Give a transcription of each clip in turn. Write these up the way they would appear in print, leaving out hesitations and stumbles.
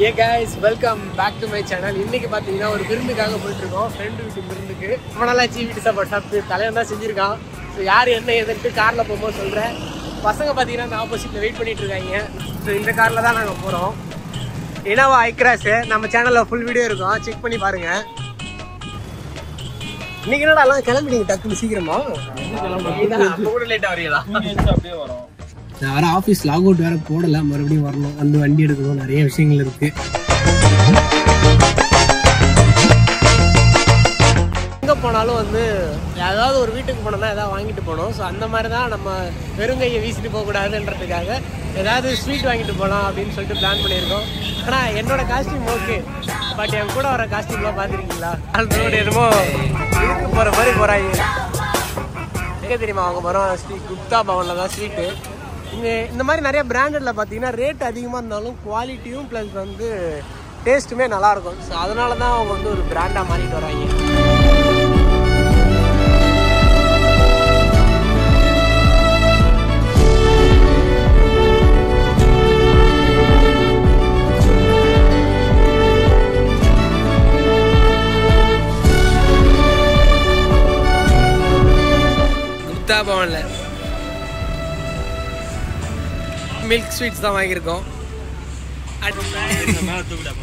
A guys welcome back to my channel. இன்னைக்கு பார்த்தீங்கன்னா ஒரு விருந்துக்காக போயிட்டுருக்கோம், ஃப்ரெண்டு வீட்டு விருந்துக்கு. ரொம்ப நாளாச்சு வீட்டு சாப்பாடு தலைவன் தான் செஞ்சுருக்கான். ஸோ யார் என்ன எதுன்ட்டு காரில் போகும்போது சொல்கிறேன். பசங்க பார்த்தீங்கன்னா அந்த ஆப்போசிட்டில் வெயிட் பண்ணிட்டு இருக்காங்க. ஸோ இந்த காரில் தான் நாங்கள் போகிறோம். இனோவா ஐக்ராஸு நம்ம சேனலில் ஃபுல் வீடியோ இருக்கும், செக் பண்ணி பாருங்கள். இன்னைக்கு என்னடா எல்லாம் கிளம்பிட்டீங்க டக்குன்னு சீக்கிரமா? அப்போ கூட லேட்டாக வரீங்களா? அப்படியே வரோம். நான் வேறு ஆஃபீஸ் லாக் அவுட் வேறு போடலை, மறுபடியும் வரணும், வந்து வண்டி எடுக்கணும், நிறைய விஷயங்கள் இருக்குது. எங்கே போனாலும் வந்து ஏதாவது ஒரு வீட்டுக்கு போனோம்னா எதாவது வாங்கிட்டு போகணும். ஸோ அந்த மாதிரி தான் நம்ம வெறுங்கையை வீசிட்டு போகக்கூடாதுன்றதுக்காக ஏதாவது ஸ்வீட் வாங்கிட்டு போகலாம் அப்படின்னு சொல்லிட்டு பிளான் பண்ணியிருக்கோம். ஆனால் என்னோட காஸ்டியூம் ஓகே, பட் என் கூட வர காஸ்டியூம்லாம் பார்த்துருக்கீங்களா? ஆல்ரோடு என்னமோ இதுக்கு போகிற மாதிரி போகிறாங்க. எங்கே தெரியுமா அவங்க போகிறோம்? குப்தா பவனில் தான் ஸ்வீட்டு. இங்கே இந்த மாதிரி நிறைய பிராண்டடில் பார்த்தீங்கன்னா ரேட் அதிகமாக இருந்தாலும் குவாலிட்டியும் ப்ளஸ் வந்து டேஸ்ட்டுமே நல்லாயிருக்கும். ஸோ அதனால தான் அவங்க வந்து ஒரு பிராண்டாக மாறிட்டு வராங்க. குப்தா பவனில் மில்க் ஸ்வீட்ஸ் தான் வாங்கியிருக்கோம்.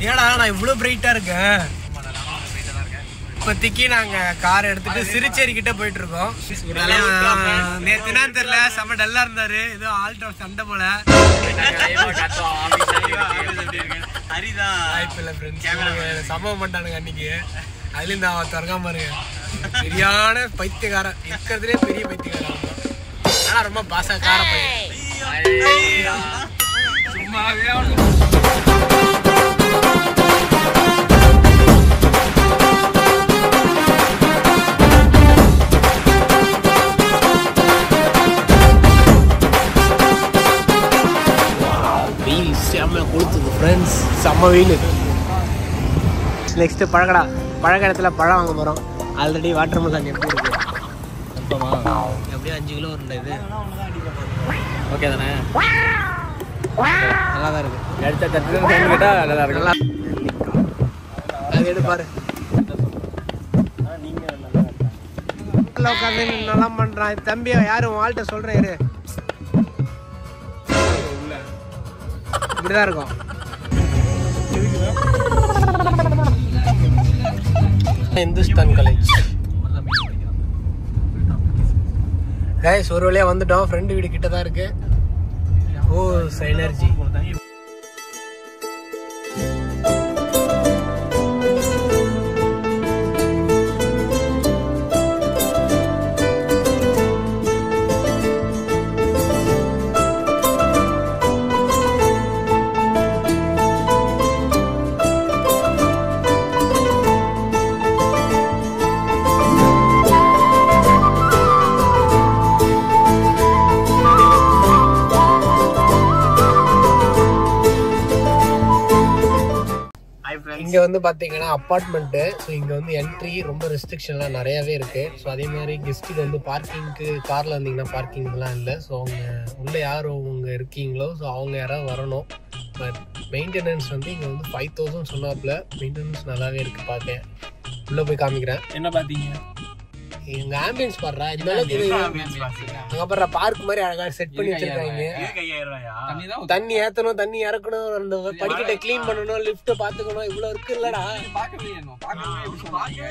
ஏடா நான் இவ்வளோ பிரைட்டாக இருக்கேன். இப்போதைக்கு நாங்கள் கார் எடுத்துகிட்டு சிறுச்சேரி கிட்டே போயிட்டுருக்கோம். நேற்று என்னன்னு தெரியல, செம்ம டல்லாக இருந்தார், ஏதோ ஆல்டோ சண்டை போல. வாய்ப்பில்லை ஃப்ரெண்ட்ஸ், சம்பவம் பண்ணிட்டானுங்க அன்றைக்கி. அதுலேயும் நான் திறக்காம பாருங்க, சரியான பைத்தியக்காரன், இருக்கிறதுலே பெரிய பைத்தியக்காரன். ஆனால் ரொம்ப பாசக்கார பையன். சும்மாவே வெயில் செம்ம கொடுத்துது ஃப்ரெண்ட்ஸ், செம்ம வெயில். நெக்ஸ்ட்டு பழக்கடத்தில் பழம் வாங்க போகிறோம். ஆல்ரெடி வாட்டர் மெலன் எப்படி இருக்கு? எப்படியும் 5 கிலோ வரும்ல இது. ஓகே தானே? நல்லா தான் இருக்கு. எடுத்த தட்டு கேட்டால் நல்லா இருக்குல்ல. அது எடுப்பாரு உட்காந்து நல்லா பண்ணுறான் தம்பி. யாரும் வாழ்கிட்ட சொல்கிறேன், இப்படிதான் இருக்கும். இந்துஸ்தான் காலேஜ் கைஸ், ஒரு வழியாக வந்துட்டோம். ஃப்ரெண்டு வீடு கிட்ட தான் இருக்கு. ஓ சைனர்ஜி. இங்கே வந்து பார்த்தீங்கன்னா அப்பார்ட்மெண்ட்டு. ஸோ இங்கே வந்து என்ட்ரி ரொம்ப ரெஸ்ட்ரிக்ஷன்லாம் நிறையாவே இருக்குது. ஸோ அதே மாதிரி கெஸ்ட்டுக்கு வந்து பார்க்கிங்க்கு காரில் வந்தீங்கன்னா பார்க்கிங்லாம் இல்லை. ஸோ அவங்க உள்ளே யார் அவங்க இருக்கீங்களோ ஸோ அவங்க யாராவது வரணும். பட் மெயின்டெனன்ஸ் வந்து இங்கே வந்து 5000 சொன்னாப்புல. மெயின்டெனன்ஸ் நல்லாவே இருக்குது பார்க்க. உள்ளே போய் காமிக்கிறேன். என்ன பார்த்தீங்க? எங்க ஆம்பியன்ஸ் பாடுறா, இந்த அங்க பாடுற பார்க் மாதிரி அழகா செட் பண்ணி வச்சிருக்காங்க. தண்ணி ஏத்தணும், தண்ணி இறக்கணும், அந்த படிக்கட்டை கிளீன் பண்ணணும், லிப்ட் பாத்துக்கணும், இவ்வளவு இருக்கு இல்லடா.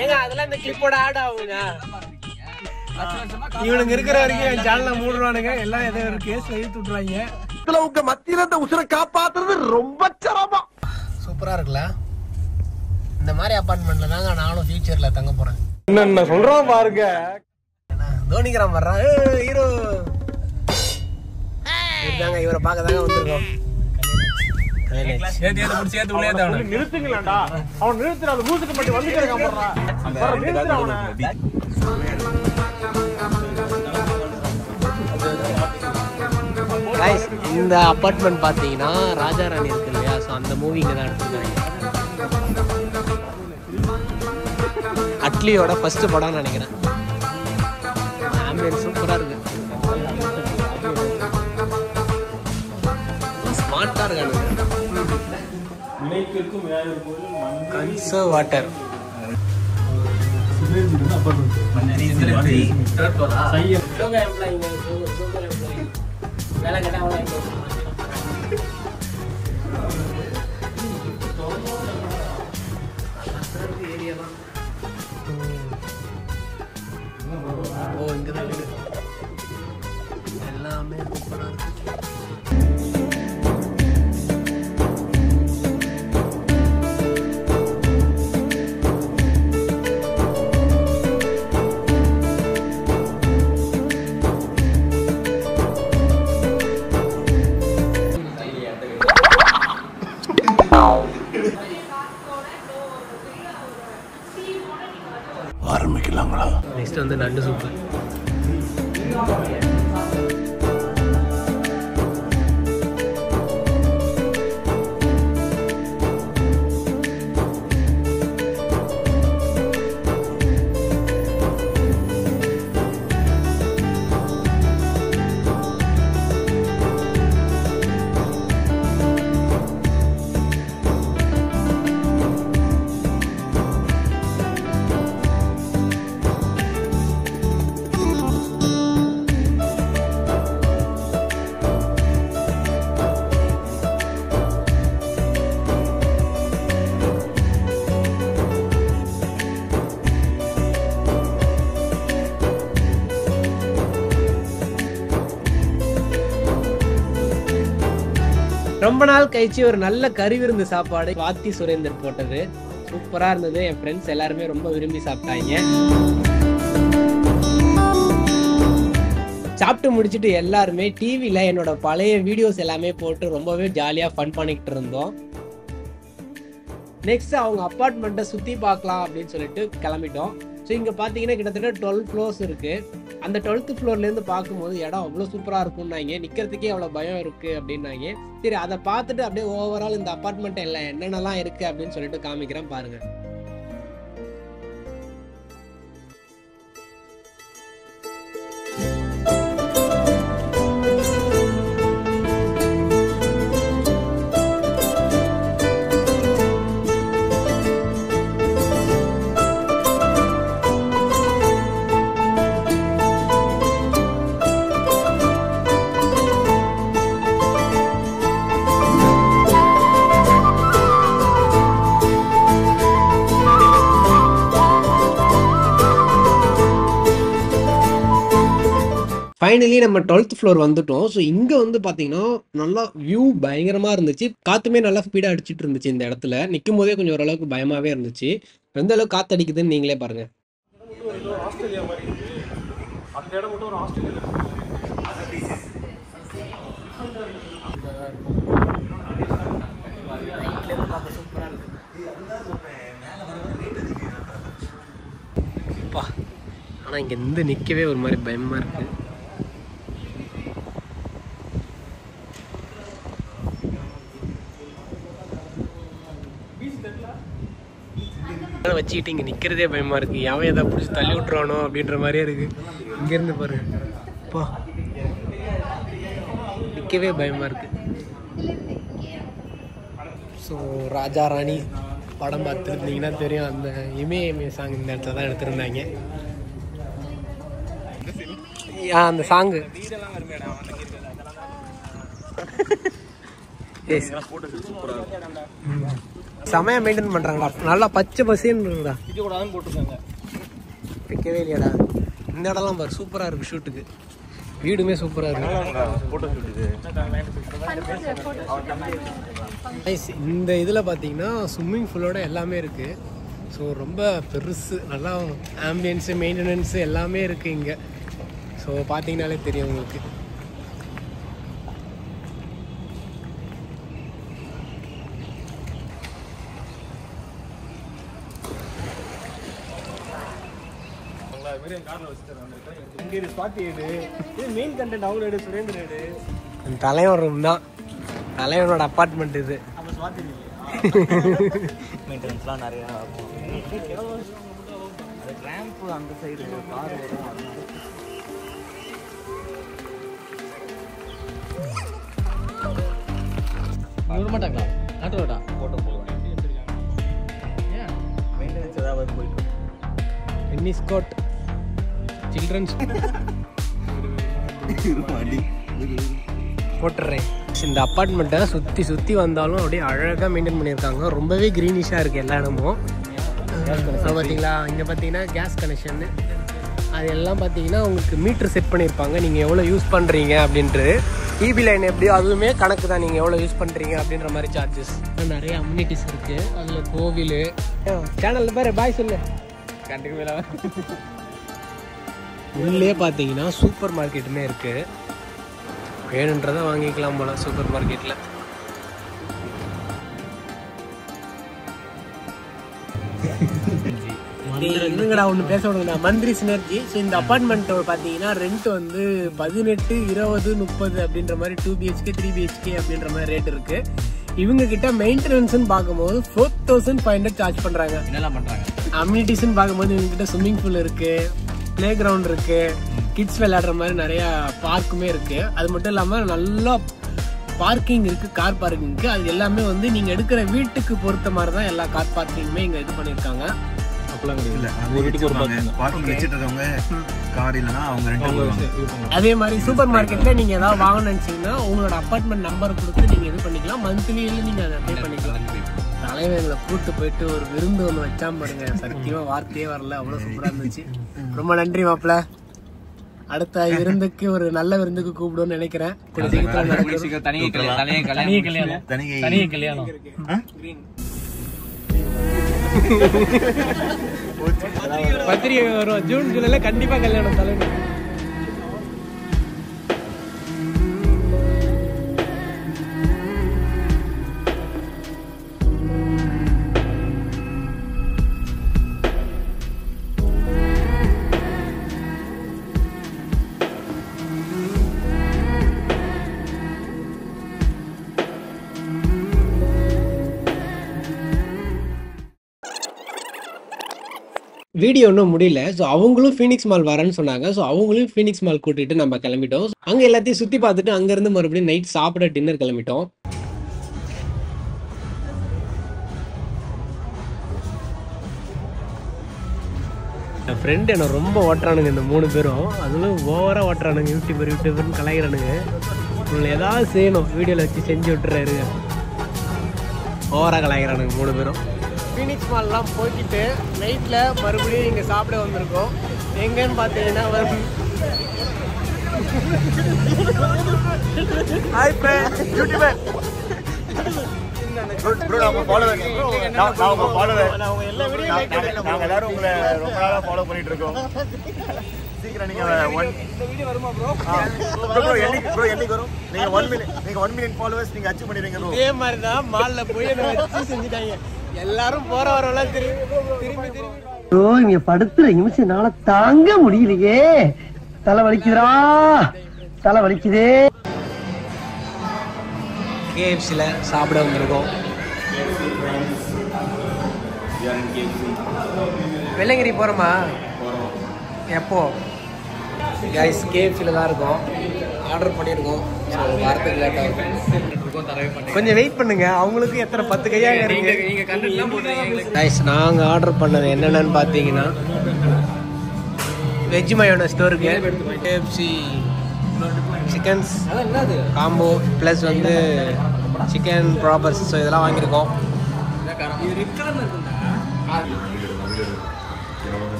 ஏங்க அதெல்லாம் இந்த கிளிப்போட ஆட் ஆகுங்க. இவனுங்க இருக்கிற வரைக்கும் என் சேனலை மூடுவானுங்க, எல்லாம் எதோ ஒரு கேஸ்ல இழுத்து விட்டுருவாங்க. உங்க மத்தியில இந்த உசுரை காப்பாத்துறது ரொம்ப சிரமம். சூப்பரா இருக்குல்ல? இந்த மாதிரி அபார்ட்மெண்ட்ல தாங்க நானும் ஃபியூச்சர்ல தங்க போறேன். என்ன சொல்றான் பாருங்க, தோனிக்கிறான் வர்றான் ஹீரோ. இதாங்க இவரை பார்க்க தாங்க வந்திருக்கோம். நிறுத்துங்களாண்டா, அவன் நிறுத்துற அந்த மூசுக்கு மட்டும் வந்துட்டு இந்த அபார்ட்மெண்ட் பார்த்தீங்கன்னா ராஜா ராணி இருக்கு இல்லையா? ஸோ அந்த மூவி இங்கே தான் எடுத்துருக்காங்க. அட்லியோட ஃபர்ஸ்ட் படம்னு நினைக்கிறேன். ஆம்பியன்ஸ் சூப்பராக இருக்கு. ஸ்மார்ட்டாக இருக்கானுங்க. Conserve water. ஓ இங்கதான் வீடு எல்லாமே சூப்பரா இருக்கு. ஆரம்பிக்கலாங்களா? நெக்ஸ்ட் வந்து நண்டு சூப்பு. ரொம்ப நாள் கழிச்சு ஒரு நல்ல கறி விருந்து சாப்பாடு வாத்தி சுரேந்தர் போட்டது சூப்பரா இருந்தது. என் ஃப்ரெண்ட்ஸ் எல்லாருமே ரொம்ப விரும்பி சாப்பிட்டாங்க. சாப்பிட்டு முடிச்சுட்டு எல்லாருமே டிவியில் என்னோட பழைய வீடியோஸ் எல்லாமே போட்டு ரொம்பவே ஜாலியாக ஃபன் பண்ணிக்கிட்டு இருந்தோம். நெக்ஸ்ட் அவங்க அப்பார்ட்மெண்ட்டை சுற்றி பார்க்கலாம் அப்படின்னு சொல்லிட்டு கிளம்பிட்டோம். ஸோ இங்கே பார்த்தீங்கன்னா கிட்டத்தட்ட 12 ஃப்ளோர்ஸ் இருக்குது. அந்த 12th ஃப்ளோர்லேருந்து பார்க்கும்போது இடம் அவ்வளோ சூப்பராக இருக்கும்னாங்க. நிற்கிறதுக்கே அவ்வளோ பயம் இருக்குது அப்படின்னாங்க. சரி அதை பார்த்துட்டு அப்படியே ஓவரால் இந்த அப்பார்ட்மெண்ட் எல்லாம் என்னென்னலாம் இருக்குது அப்படின்னு சொல்லிட்டு காமிக்கிறேன் பாருங்கள். ஃபைனலி நம்ம 12th ஃப்ளோர் வந்துட்டோம். ஸோ இங்கே வந்து பார்த்தீங்கன்னா நல்லா வியூ பயங்கரமாக இருந்துச்சு. காற்றுமே நல்லா ஸ்பீடாக அடிச்சிட்டு இருந்துச்சு. இந்த இடத்துல நிற்கும் போதே கொஞ்சம் ஓரளவுக்கு பயமாகவே இருந்துச்சு. எந்த அளவுக்கு காற்று அடிக்குதுன்னு நீங்களே பாருங்கள். ஆனால் இங்கே இருந்து நிற்கவே ஒரு மாதிரி பயமாக இருக்குது. வச்சுக்கிட்டு இங்கே நிற்கிறதே பயமாக இருக்குது. யாவன் எதாவது பிடிச்சி தள்ளி விட்டுருவானோ அப்படின்ற மாதிரியே இருக்குது. இங்கேருந்து பாருங்க, அப்பா நிற்கவே பயமாக இருக்குது. ஸோ ராஜா ராணி படம் பார்த்துருந்தீங்கன்னா தெரியும், அந்த இமே சாங் இந்த இடத்துல தான் எடுத்திருந்தாங்க. அந்த சாங்கு செமையா மெயின்டைன் பண்றாங்கடா. நல்லா பச்சை பசேன்னு இருக்குடா. பிக்கவே இல்லையாடா. இந்த இடம்லாம் பாரு சூப்பரா இருக்கு ஷூட்டுக்கு. வீடுமே சூப்பரா இருக்கு. இந்த இதுல பாத்தீங்கன்னா ஸ்விம்மிங் பூலோட எல்லாமே இருக்கு. ஸோ ரொம்ப பெருசு, நல்லா ஆம்பியன்ஸு மெயின்டெனன்ஸு எல்லாமே இருக்குது இங்கே. ஸோ பார்த்தீங்கனாலே தெரியும் உங்களுக்கு. தலைவன் ரூம் தான், தலைவனோட அப்பார்ட்மெண்ட் இது. மெயின்டெனன்ஸ்லாம் நிறையா ரேம்ப் அந்த சைடு கார் வரும் மாட்டாங்களா? நாட்டு ரோட்டா போட்டோ போடுவாங்க. டென்னிஸ் கோர்ட், சில்ட்ரன்ஸ் போட்டுறேன். இந்த அப்பார்ட்மெண்ட்டை சுற்றி சுற்றி வந்தாலும் அப்படியே அழகாக மெயின்டைன் பண்ணியிருக்காங்க. ரொம்பவே க்ரீனிஷாக இருக்குது எல்லா இடமும். பார்த்தீங்களா, இங்கே பார்த்தீங்கன்னா கேஸ் கனெக்ஷன் அது எல்லாம் பார்த்தீங்கன்னா உங்களுக்கு மீட்ரு செட் பண்ணியிருப்பாங்க. நீங்கள் எவ்வளோ யூஸ் பண்ணுறீங்க அப்படின்றது. டிபி லைன் எப்படியோ அதுவுமே கணக்கு தான், நீங்கள் எவ்வளோ யூஸ் பண்ணுறீங்க அப்படின்ற மாதிரி சார்ஜஸ். நிறைய அம்யூனிட்டிஸ் இருக்குது. அதில் கோவில் சேனலில் பேர் பாய் சொல்லு. உள்ளே பார்த்தீங்கன்னா சூப்பர் மார்க்கெட்டுமே இருக்குது. வேணுன்றதை வாங்கிக்கலாம் போல சூப்பர் மார்க்கெட்டில். இதுங்கடா ஒன்று பேச விடுங்கண்ணா, மந்திரி சினர்ஜி. ஸோ இந்த அப்பார்ட்மெண்ட்டோட பார்த்தீங்கன்னா ரெண்ட் வந்து 18, 20, 30 அப்படின்ற மாதிரி 2 BHK 3 BHK அப்படின்ற மாதிரி ரேட் இருக்கு. இவங்க கிட்ட மெயின்டெனன்ஸ்ன்னு பார்க்கும்போது 4500 சார்ஜ் பண்ணுறாங்க. என்னெல்லாம் பண்ணுறாங்க? அம்யூனிட்டிஸ்ன்னு பார்க்கும்போது இவங்க கிட்ட ஸ்விம்மிங் பூல் இருக்கு, பிளே கிரவுண்ட் இருக்கு, கிட்ஸ் விளையாடுற மாதிரி நிறைய பார்க்குமே இருக்கு. அது மட்டும் இல்லாமல் நல்லா பார்க்கிங் இருக்கு, கார் பார்க்கிங் இருக்கு. அது எல்லாமே வந்து நீங்க எடுக்கிற வீட்டுக்கு பொறுத்த மாதிரி தான் எல்லா கார் பார்க்கிங்குமே இங்க இது பண்ணிருக்காங்க. அதே மாதிரி சூப்பர் மார்க்கெட்ல நீங்க ஏதாவது வாங்கணும்னு நினைச்சீங்கன்னா உங்களோட அப்பார்ட்மெண்ட் நம்பர் கொடுத்து நீங்க இது பண்ணிக்கலாம். மந்த்லியில நீங்க அதை பே பண்ணிக்கலாம். தலைவர்களை கூட்டு போயிட்டு ஒரு விருந்து ஒன்று வச்சாம பாருங்க, சத்தியமா வார்த்தையே வரல, அவ்வளவு சூப்பரா இருந்துச்சு. ரொம்ப நன்றி மாப்பிள்ள. அடுத்த விருந்துக்கு ஒரு நல்ல விருந்துக்கு கூப்பிடுன்னு நினைக்கிறேன். பத்திரிகை வரும் ஜூன் ஜூலைல கண்டிப்பா கல்யாணம் தலைவர். வீடியோ ஒன்றும் முடியல. ஸோ அவங்களும் ஃபீனிக்ஸ் மால் வரேன்னு சொன்னாங்க. ஸோ அவங்களையும் ஃபீனிக்ஸ் மால் கூட்டிட்டு நம்ம கிளம்பிட்டோம். அங்கே எல்லாத்தையும் சுற்றி பார்த்துட்டு அங்கேருந்து மறுபடியும் நைட் சாப்பிட டின்னர் கிளம்பிட்டோம். என் ஃப்ரெண்டு என்ன ரொம்ப ஓட்டுறானுங்க இந்த 3 பேரும். அதுவும் ஓவராக ஓட்டுறானுங்க. யூடியூபர்னு கலாய்கிறானுங்க. உங்களை ஏதாவது செய்யணும் வீடியோவில் வச்சு செஞ்சு விட்டுறாரு. ஓவராக கலாய்கிறானுங்க 3 பேரும். ஃபீனிக்ஸ் மால்லாம் போய்கிட்டு நைட்டில் மறுபடியும் இங்கே சாப்பிட வந்திருக்கோம். எங்கன்னு பார்த்தீங்கன்னா சீக்கிரம் நீங்க 1 மில்லியன் ஃபாலோவர்ஸ் நீங்க அச்சீவ் பண்ணிடுவீங்க. இதே மாதிரி தான் மால்ல போய் வச்சு செஞ்சுட்டாங்க. எல்லாரும் போற வரவெல்லாம் திரும்பி இங்க படுத்துற நிமிஷம்னால தாங்க முடியலையே. தலை வலிக்குதுடா, தலை வலிக்குதே. KFCல சாப்பிட வந்திருக்கோம். வெள்ளங்கிரி போறோமா? எப்போ? கைஸ் KFCல தான் இருக்கோம். ஆர்டர் பண்ணியிருக்கோம். வாரத்துக்கு லேட் ஆகும். கொஞ்சம் வெயிட் பண்ணுங்க. அவங்களுக்கு எத்தனை 10 கையாக இருக்கு. கைஸ் நாங்கள் ஆர்டர் பண்ணது என்னென்னு பார்த்தீங்கன்னா வெஜ் மயோனஸ் ஸ்டோருக்கு KFC சிக்கன்ஸ் காம்போ ப்ளஸ் வந்து சிக்கன் ப்ராப்பர்ஸ். ஸோ இதெல்லாம் வாங்கியிருக்கோம்.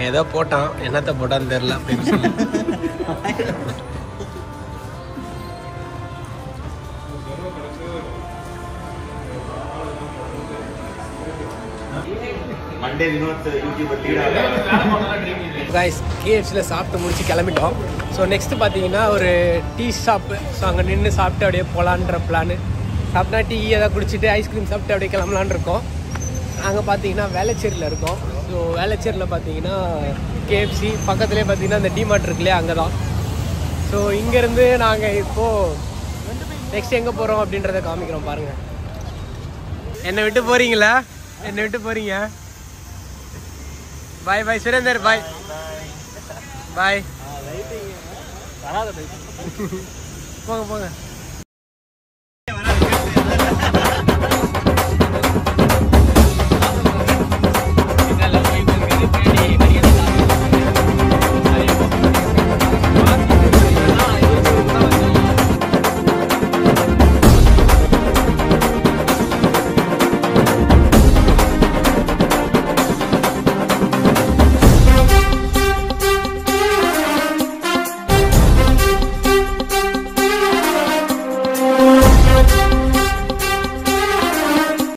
ஏதோ போட்டான், என்னத்த போட்டான்னு தெரியல அப்படின்னு சொல்லி. KFCல சாப்பிட்டு முடிச்சு கிளம்பிட்டோம். ஸோ நெக்ஸ்ட் பார்த்தீங்கன்னா ஒரு டீ ஷாப்பு. ஸோ அங்கே நின்று சாப்பிட்டு அப்படியே போகலான்ற பிளான். சாப்பிட்டா டீ எதாவது குடிச்சிட்டு ஐஸ்கிரீம் சாப்பிட்டு அப்படியே கிளம்பலான் இருக்கோம். நாங்கள் பார்த்தீங்கன்னா வேளச்சேரியில் இருக்கோம். ஸோ வேளச்சேரியில் பார்த்தீங்கன்னா KFC பக்கத்துலேயே பார்த்தீங்கன்னா அந்த டிமார்ட் இருக்குல்லையே, அங்கே தான். ஸோ இங்கேருந்து நாங்கள் இப்போது நெக்ஸ்ட் எங்கே போகிறோம் அப்படின்றத காமிக்கிறோம் பாருங்கள். என்னை விட்டு போகிறீங்களா? என்னை விட்டு போகிறீங்க? பாய் பாய் சுரேந்தர், பாய் பாய். போங்க போங்க.